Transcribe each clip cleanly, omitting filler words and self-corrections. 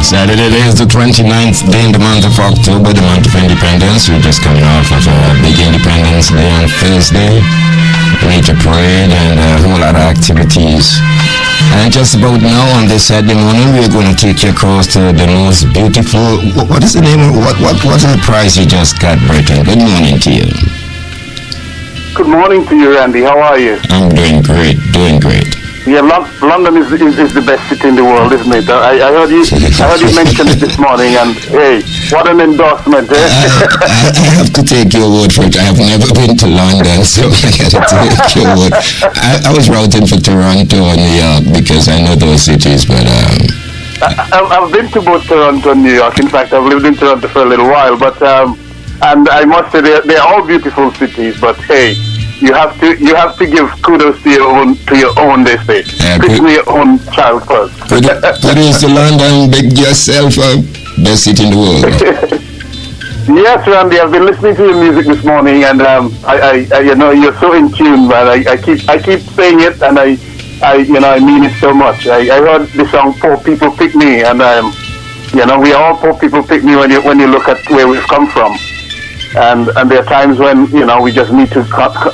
Saturday is the 29th day in the month of October, the month of independence. We're just coming off of a big Independence Day on Thursday. Major parade and a whole lot of activities. And just about now on this Saturday morning, we're going to take you across to the most beautiful... What is the name? What's the prize you just got, Burton? Good morning to you. Good morning to you, Randy. How are you? I'm doing great, doing great. Yeah, London is the best city in the world, isn't it? I heard you mention it this morning, and hey, what an endorsement, eh? I have to take your word for it. I have never been to London, so I got to take your word. I was routing for Toronto and New York because I know those cities, but... I've been to both Toronto and New York. In fact, I've lived in Toronto for a little while, but and I must say they're all beautiful cities, but hey, you have to give kudos to your own they say. Christen your own child first. Kudos to London, big yourself up. Best city in the world. Yes, Randy, I've been listening to your music this morning, and I you know, you're so in tune, man. I keep saying it, and I mean it so much. I heard the song "Poor People Pick Me," and you know, we all poor people pick me when you look at where we've come from. And there are times when, you know, we just need to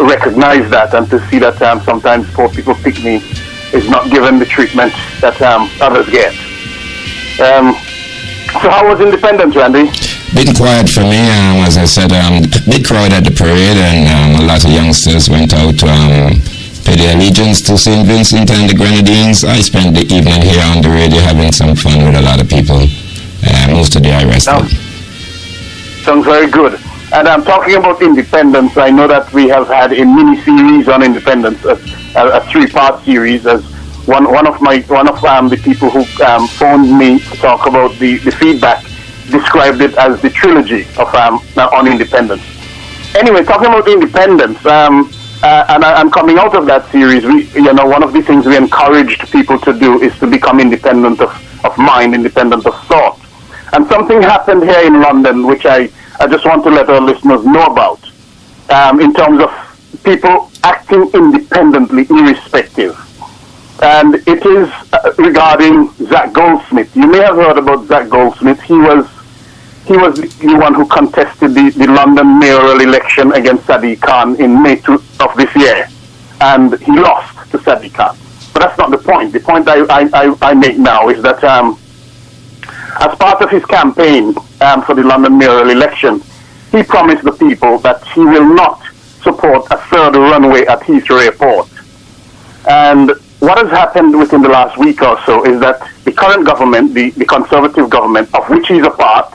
recognize that and to see that sometimes poor people pick me is not given the treatment that others get. So how was Independence, Randy? Been quiet for me. As I said, big crowd at the parade, and a lot of youngsters went out to pay their allegiance to St. Vincent and the Grenadines. I spent the evening here on the radio having some fun with a lot of people. Most of the I rested. Sounds very good. And I'm talking about independence. I know that we have had a mini-series on independence, a three-part series. As one of the people who phoned me to talk about the feedback described it as the trilogy of on independence. Anyway, talking about independence, and I'm coming out of that series. One of the things we encouraged people to do is to become independent of mind, independent of thought. And something happened here in London, which I just want to let our listeners know about, in terms of people acting independently, irrespective. And it is regarding Zach Goldsmith. You may have heard about Zach Goldsmith. He was the one who contested the London mayoral election against Sadiq Khan in May of this year. And he lost to Sadiq Khan. But that's not the point. The point I make now is that as part of his campaign for the London mayoral election, he promised the people that he will not support a third runway at Heathrow Airport. And what has happened within the last week or so is that the current government, the Conservative government, of which he's a part,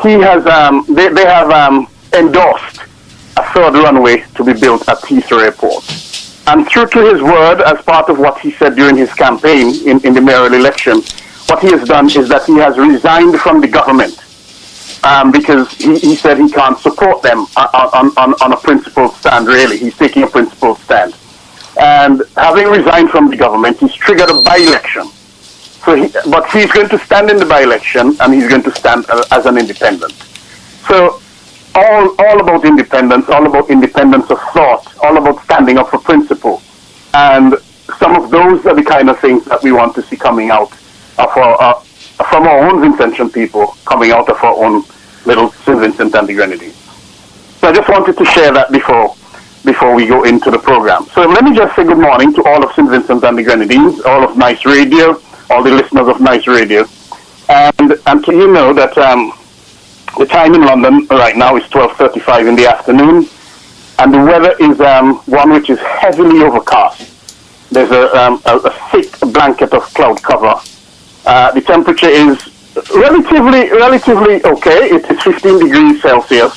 they have endorsed a third runway to be built at Heathrow Airport. And true to his word, as part of what he said during his campaign in the mayoral election, what he has done is that he has resigned from the government because he said he can't support them on a principled stand, really. He's taking a principled stand. And having resigned from the government, he's triggered a by-election. But he's going to stand in the by-election, and he's going to stand as an independent. So all about independence, all about independence of thought, all about standing up for principle. And some of those are the kind of things that we want to see coming out from our own Vincentian people, coming out of our own little St. Vincent and the Grenadines. So I just wanted to share that before we go into the program. So let me just say good morning to all of St. Vincent and the Grenadines, all of Nice Radio, all the listeners of Nice Radio. And to you know that the time in London right now is 12:35 in the afternoon, and the weather is one which is heavily overcast. There's a thick blanket of cloud cover. The temperature is relatively okay. It is 15 degrees Celsius,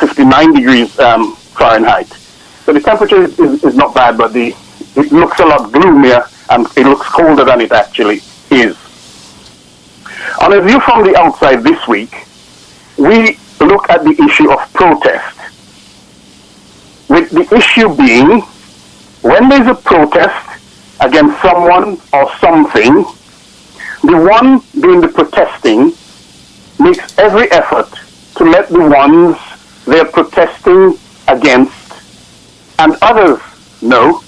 59 degrees Fahrenheit. So the temperature is not bad, but it looks a lot gloomier and it looks colder than it actually is. On a view from the outside this week, we look at the issue of protest. With the issue being, when there's a protest against someone or something, the one doing the protesting makes every effort to let the ones they're protesting against and others know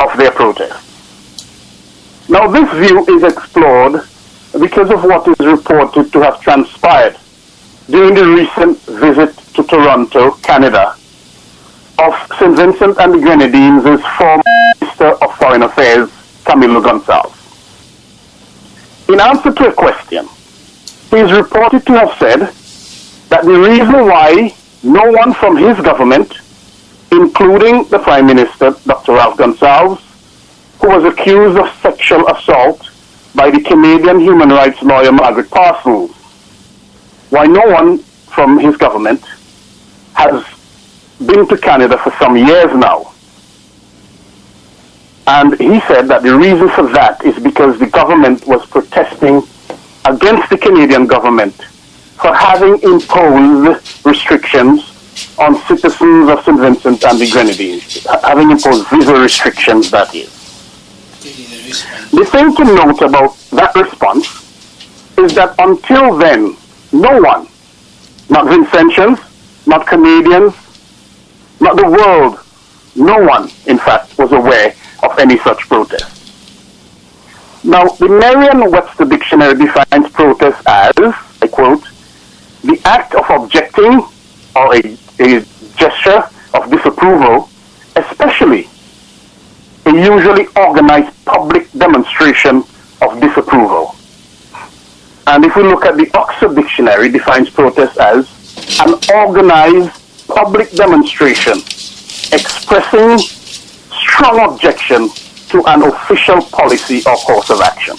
of their protest. Now this view is explored because of what is reported to have transpired during the recent visit to Toronto, Canada, of St. Vincent and the Grenadines' former Minister of Foreign Affairs, Camilo Gonzalez. In answer to a question, he is reported to have said that the reason why no one from his government, including the Prime Minister, Dr. Ralph Gonsalves, who was accused of sexual assault by the Canadian human rights lawyer Margaret Parsons, why no one from his government has been to Canada for some years now. And he said that the reason for that is because the government was protesting against the Canadian government for having imposed restrictions on citizens of St. Vincent and the Grenadines, having imposed visa restrictions, that is. The thing to note about that response is that until then, no one, not Vincentians, not Canadians, not the world, no one, in fact, was aware of any such protest. Now, the Merriam-Webster Dictionary defines protest as, I quote, the act of objecting or a gesture of disapproval, especially a usually organized public demonstration of disapproval. And if we look at the Oxford Dictionary, it defines protest as an organized public demonstration expressing strong objection to an official policy or course of action.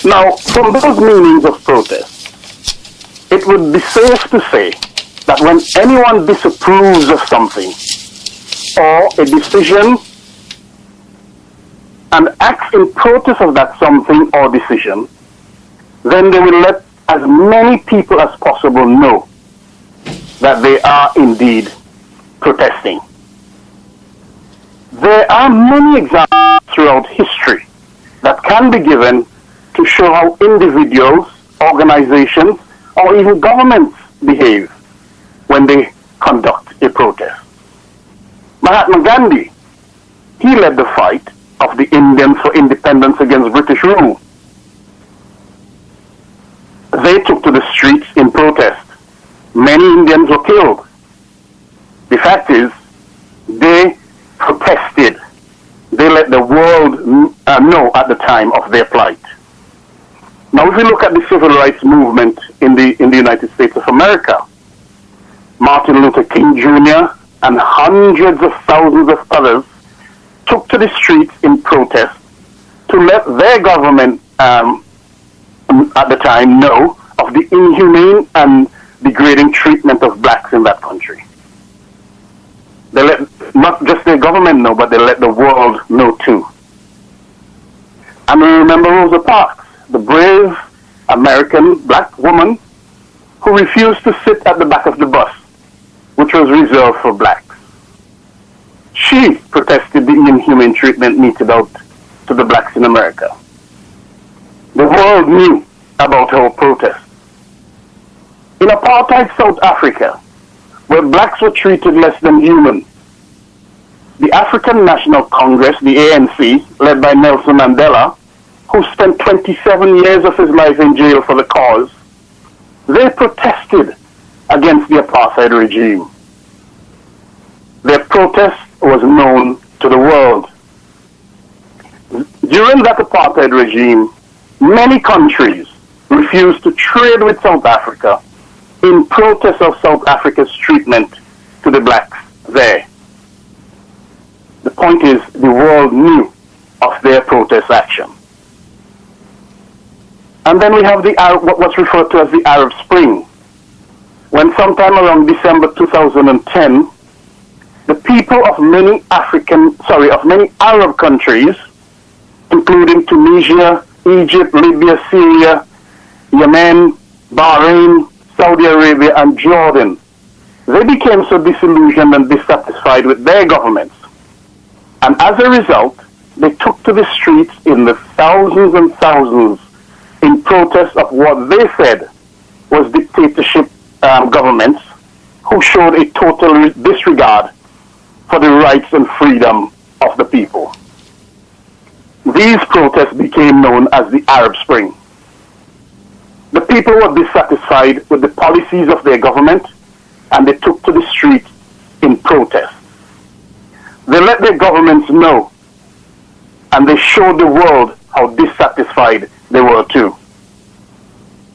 Now, from those meanings of protest, it would be safe to say that when anyone disapproves of something or a decision and acts in protest of that something or decision, then they will let as many people as possible know that they are indeed protesting. There are many examples throughout history that can be given to show how individuals, organizations, or even governments behave when they conduct a protest. Mahatma Gandhi, he led the fight of the Indians for independence against British rule. They took to the streets in protest. Many Indians were killed. The fact is, they protested. They let the world know at the time of their plight. Now, if we look at the civil rights movement in the United States of America, Martin Luther King Jr. and hundreds of thousands of others took to the streets in protest to let their government at the time know of the inhumane and degrading treatment of blacks in that country. They let not just their government know, but they let the world know too. And we remember Rosa Parks, the brave American black woman who refused to sit at the back of the bus, which was reserved for blacks. She protested the inhumane treatment meted out to the blacks in America. The world knew about her protest. In apartheid South Africa, where blacks were treated less than human, the African National Congress, the ANC, led by Nelson Mandela, who spent 27 years of his life in jail for the cause, they protested against the apartheid regime. Their protest was known to the world. During that apartheid regime, many countries refused to trade with South Africa in protest of South Africa's treatment to the blacks there. The point is, the world knew of their protest action. And then we have what's referred to as the Arab Spring, when sometime around December 2010, the people of many Arab countries, including Tunisia, Egypt, Libya, Syria, Yemen, Bahrain, Saudi Arabia, and Jordan, they became so disillusioned and dissatisfied with their governments. And as a result, they took to the streets in the thousands and thousands in protest of what they said was dictatorship governments who showed a total disregard for the rights and freedom of the people. these protests became known as the Arab Spring. The people were dissatisfied with the policies of their government, and they took to the street in protest. They let their governments know, and they showed the world how dissatisfied they were too.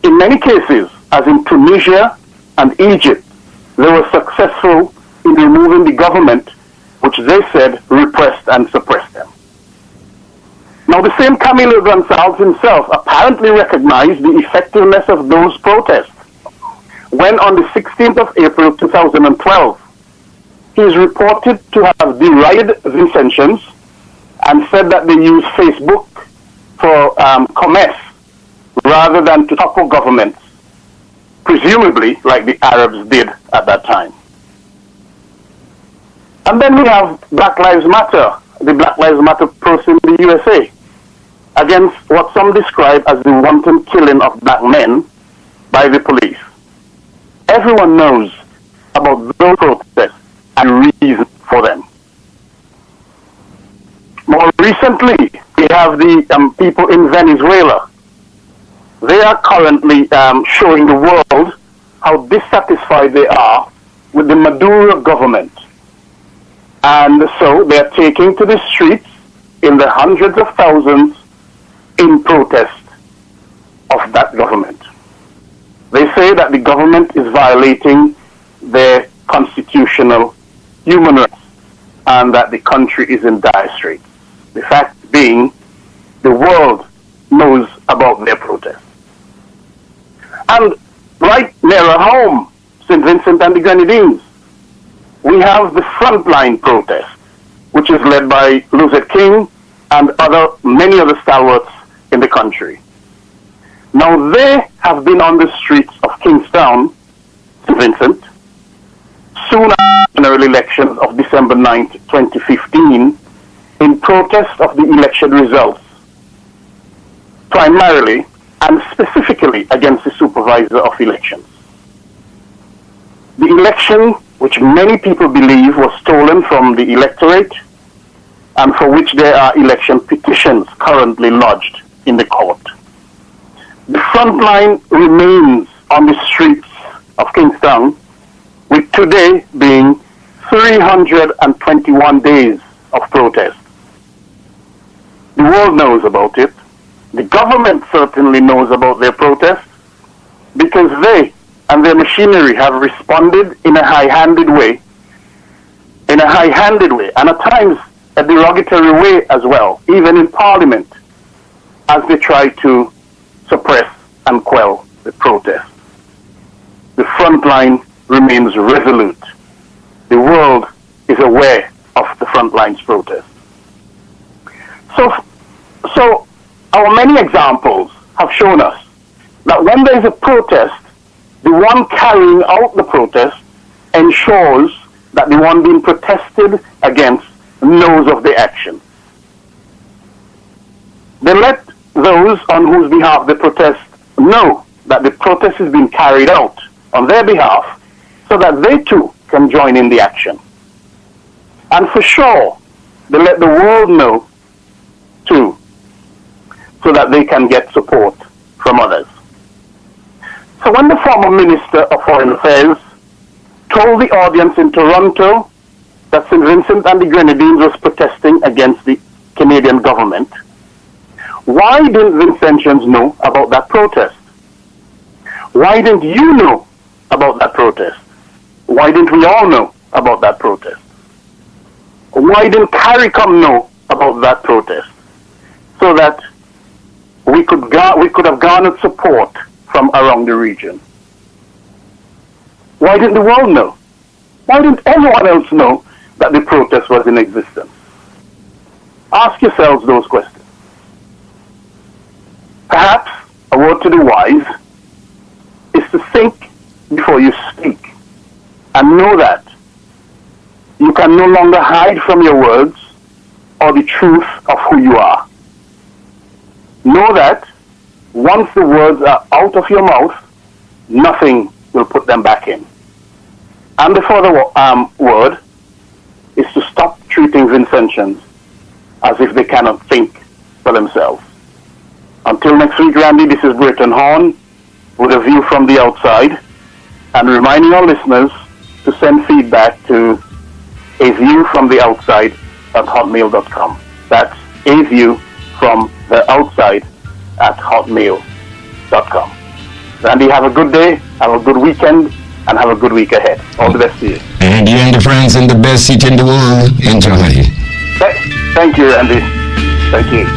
In many cases, as in Tunisia and Egypt, they were successful in removing the government, which they said repressed and suppressed them. Now, the same Camilo Gonzalez himself apparently recognized the effectiveness of those protests when on the 16th of April 2012, he is reported to have derided Vincentians and said that they use Facebook for commerce rather than to topple governments, presumably like the Arabs did at that time. And then we have Black Lives Matter, the Black Lives Matter protest in the USA, against what some describe as the wanton killing of black men by the police. Everyone knows about those protests and reason for them. More recently, we have the people in Venezuela. They are currently showing the world how dissatisfied they are with the Maduro government. And so they are taking to the streets in the hundreds of thousands in protest of that government. They say that the government is violating their constitutional human rights and that the country is in dire straits. The fact being, the world knows about their protest. And right nearer home, St. Vincent and the Grenadines, we have the Frontline protest, which is led by Luzette King and many other stalwarts in the country. Now, they have been on the streets of Kingstown, St. Vincent, soon after the general elections of December 9th, 2015, in protest of the election results, primarily and specifically against the supervisor of elections. The election, which many people believe was stolen from the electorate, and for which there are election petitions currently lodged in the court. The Frontline remains on the streets of Kingstown, with today being 321 days of protest. The world knows about it. The government certainly knows about their protest, because they and their machinery have responded in a high-handed way, and at times a derogatory way as well, even in Parliament, as they try to suppress and quell the protest. The Frontline remains resolute. The world is aware of the Frontline's protest. So our many examples have shown us that when there is a protest, the one carrying out the protest ensures that the one being protested against knows of the action. They let those on whose behalf they protest know that the protest is being carried out on their behalf so that they too can join in the action. And for sure, they let the world know too, so that they can get support from others. So when the former Minister of Foreign Affairs told the audience in Toronto that St. Vincent and the Grenadines was protesting against the Canadian government, why didn't Vincentians know about that protest? Why didn't you know about that protest? Why didn't we all know about that protest? Why didn't CARICOM know about that protest? So that we could have garnered support from around the region. Why didn't the world know? Why didn't everyone else know that the protest was in existence? Ask yourselves those questions. Perhaps a word to the wise is to think before you speak and know that you can no longer hide from your words or the truth of who you are. Know that once the words are out of your mouth, nothing will put them back in. And the further word is to stop treating Vincentians as if they cannot think for themselves. Until next week, Randy, this is Burton Horn with a view from the outside, and reminding our listeners to send feedback to aviewfromtheoutside@hotmail.com. That's aviewfromtheoutside@hotmail.com. Randy, have a good day, have a good weekend, and have a good week ahead. All the best to you. And you and the friends in the best seat in the world, enjoy. Thank you, Randy. Thank you.